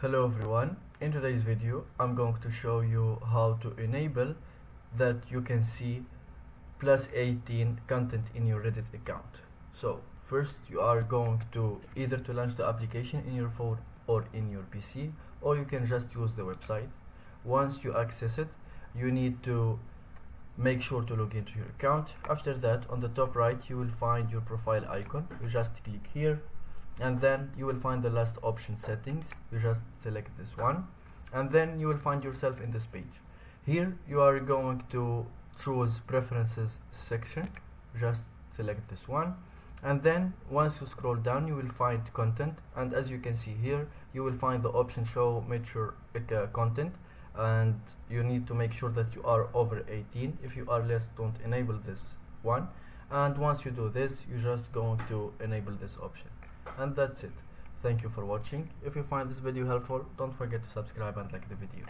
Hello everyone, in today's video I'm going to show you how to enable that you can see plus 18 content in your Reddit account. So first you are going to either to launch the application in your phone or in your PC, or you can just use the website. Once you access it, you need to make sure to log into your account. After that, on the top right you will find your profile icon. You just click here and then you will find the last option, settings. You just select this one and then you will find yourself in this page. Here you are going to choose preferences section. Just select this one and then once you scroll down you will find content, and as you can see here you will find the option show mature content, and you need to make sure that you are over 18. If you are less, don't enable this one, and once you do this you just going to enable this option, and that's it. Thank you for watching. If you find this video helpful, don't forget to subscribe and like the video.